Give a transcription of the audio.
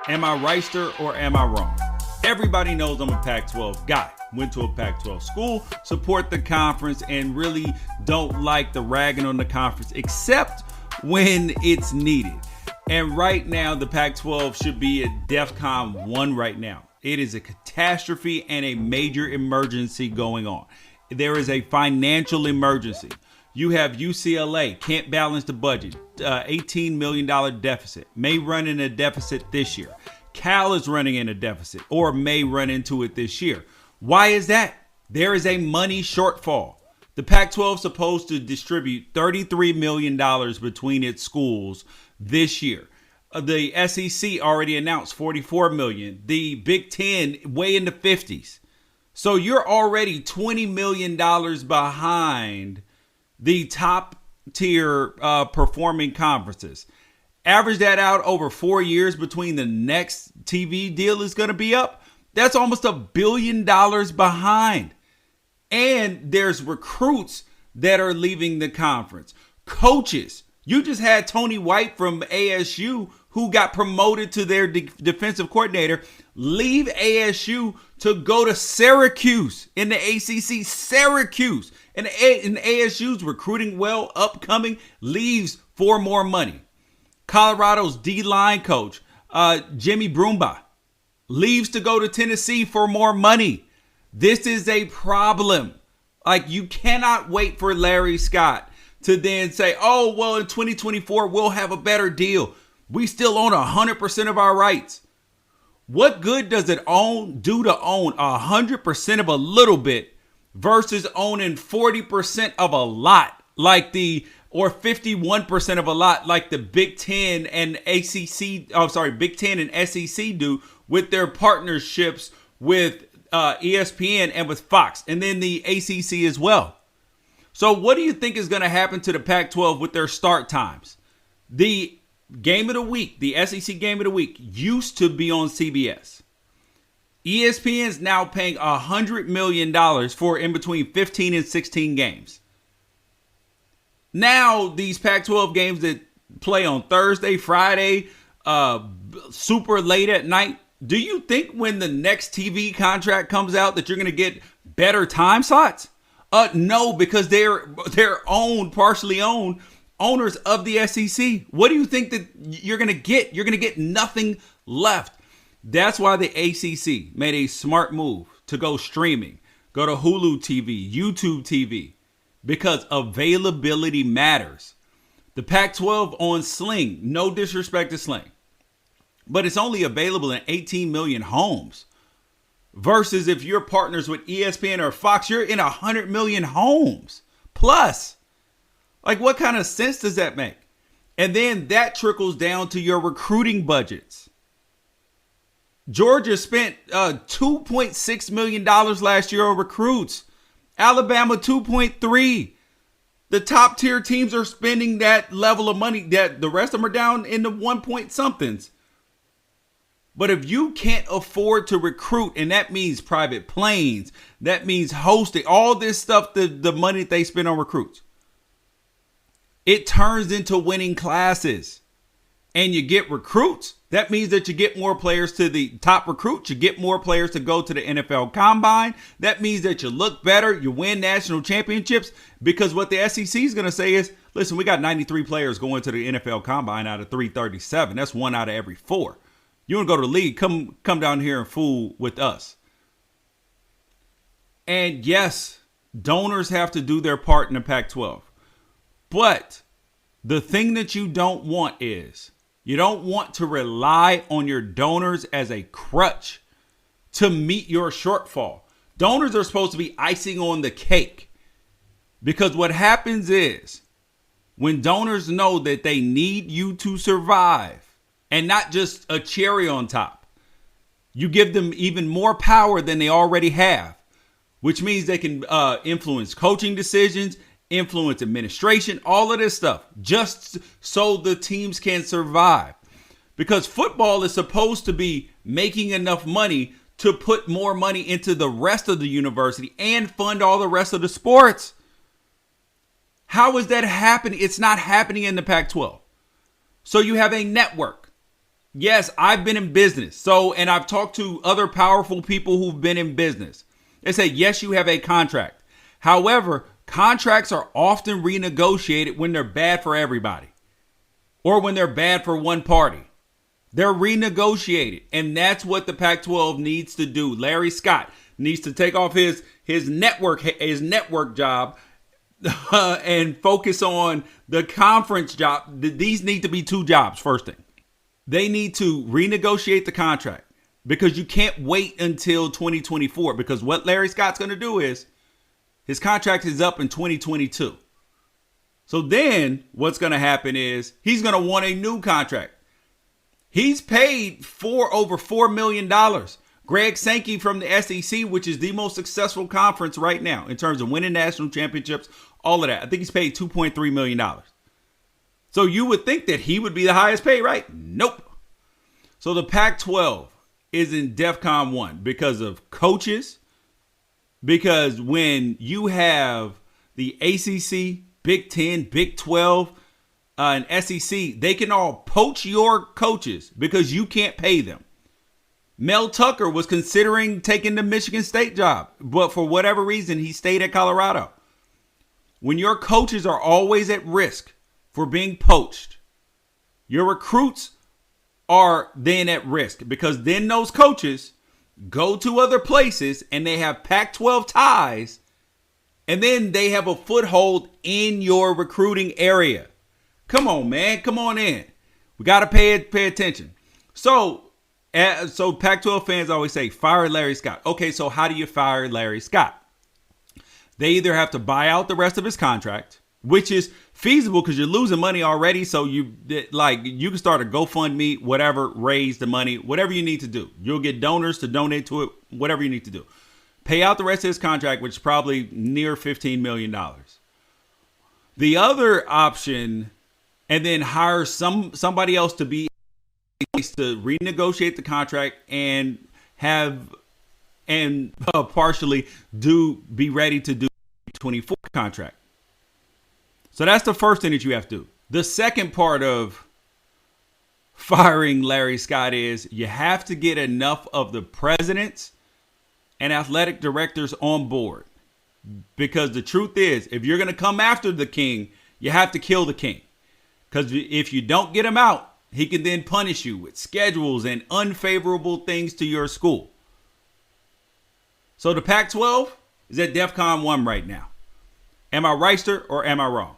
Am I Wrighster or am I wrong? Everybody knows I'm a Pac-12 guy. Went to a Pac-12 school, support the conference, and really don't like the ragging on the conference except when it's needed. And right now, the Pac-12 should be at DEFCON 1 right now. It is a catastrophe and a major emergency going on. There is a financial emergency. You have UCLA, can't balance the budget, $18 million deficit, may run in a deficit this year. Cal is running in a deficit or may run into it this year. Why is that? There is a money shortfall. The Pac-12 is supposed to distribute $33 million between its schools this year. The SEC already announced $44 million. The Big Ten way in the 50s. So you're already $20 million behind the top tier performing conferences. Average that out over 4 years between the next TV deal is going to be up. That's almost $1 billion behind. And there's recruits that are leaving the conference. Coaches. You just had Tony White from ASU, who got promoted to their defensive coordinator, leave ASU to go to Syracuse in the ACC. Syracuse. And ASU's recruiting well, upcoming, leaves for more money. Colorado's D-line coach, Jimmy Broomba, leaves to go to Tennessee for more money. This is a problem. Like, you cannot wait for Larry Scott to then say, oh, well, in 2024, we'll have a better deal. We still own 100% of our rights. What good does it do to own 100% of a little bit versus owning 40% of a lot or 51% of a lot like the Big Ten and Big Ten and SEC do with their partnerships with ESPN and with Fox, and then the ACC as well. So what do you think is going to happen to the Pac-12 with their start times? The game of the week, the SEC game of the week, used to be on CBS. ESPN is now paying $100 million for in between 15 and 16 games. Now, these Pac-12 games that play on Thursday, Friday, super late at night, do you think when the next TV contract comes out that you're going to get better time slots? No, because they're partially owned owners of the SEC. What do you think that you're going to get? You're going to get nothing left. That's why the ACC made a smart move to go streaming, go to Hulu TV, YouTube TV, because availability matters. The Pac-12 on Sling, no disrespect to Sling, but it's only available in 18 million homes. Versus if you're partners with ESPN or Fox, you're in 100 million homes plus. Like, what kind of sense does that make? And then that trickles down to your recruiting budgets. Georgia spent $2.6 million last year on recruits. Alabama, 2.3. The top tier teams are spending that level of money. That the rest of them are down in the 1 point somethings. But if you can't afford to recruit, and that means private planes, that means hosting, all this stuff, the money that they spend on recruits, it turns into winning classes. And you get recruits. That means that you get more players to the top recruits. You get more players to go to the NFL Combine. That means that you look better. You win national championships. Because what the SEC is going to say is, listen, we got 93 players going to the NFL Combine out of 337. That's 1 out of every 4. You want to go to the league, come down here and fool with us. And yes, donors have to do their part in the Pac-12. But the thing that you don't want is you don't want to rely on your donors as a crutch to meet your shortfall. Donors are supposed to be icing on the cake. Because what happens is when donors know that they need you to survive, and not just a cherry on top, you give them even more power than they already have, which means they can influence coaching decisions, influence administration, all of this stuff, just so the teams can survive. Because football is supposed to be making enough money to put more money into the rest of the university and fund all the rest of the sports. How is that happening? It's not happening in the Pac-12. So you have a network Yes, I've been in business. So, and I've talked to other powerful people who've been in business. They say, yes, you have a contract. However, contracts are often renegotiated when they're bad for everybody or when they're bad for one party. They're renegotiated. And that's what the Pac-12 needs to do. Larry Scott needs to take off his network job and focus on the conference job. These need to be two jobs, first thing. They need to renegotiate the contract because you can't wait until 2024 because what Larry Scott's going to do is his contract is up in 2022. So then what's going to happen is he's going to want a new contract. He's paid for over $4 million. Greg Sankey from the SEC, which is the most successful conference right now in terms of winning national championships, all of that. I think he's paid $2.3 million. So you would think that he would be the highest paid, right? Nope. So the Pac-12 is in DEFCON 1 because of coaches, because when you have the ACC, Big 10, Big 12, and SEC, they can all poach your coaches because you can't pay them. Mel Tucker was considering taking the Michigan State job, but for whatever reason, he stayed at Colorado. When your coaches are always at risk for being poached, your recruits are then at risk because then those coaches go to other places and they have Pac-12 ties and then they have a foothold in your recruiting area. Come on, man. Come on in. We got to pay attention. So Pac-12 fans always say, fire Larry Scott. Okay, so how do you fire Larry Scott? They either have to buy out the rest of his contract, which is feasible because you're losing money already. So you can start a GoFundMe, whatever, raise the money, whatever you need to do. You'll get donors to donate to it, whatever you need to do. Pay out the rest of his contract, which is probably near $15 million. The other option, and then hire somebody else to be to renegotiate the contract and partially be ready to do the 24 contract. So that's the first thing that you have to do. The second part of firing Larry Scott is you have to get enough of the presidents and athletic directors on board. Because the truth is, if you're going to come after the king, you have to kill the king. Because if you don't get him out, he can then punish you with schedules and unfavorable things to your school. So the Pac-12 is at DEFCON 1 right now. Am I Wrighster or am I wrong?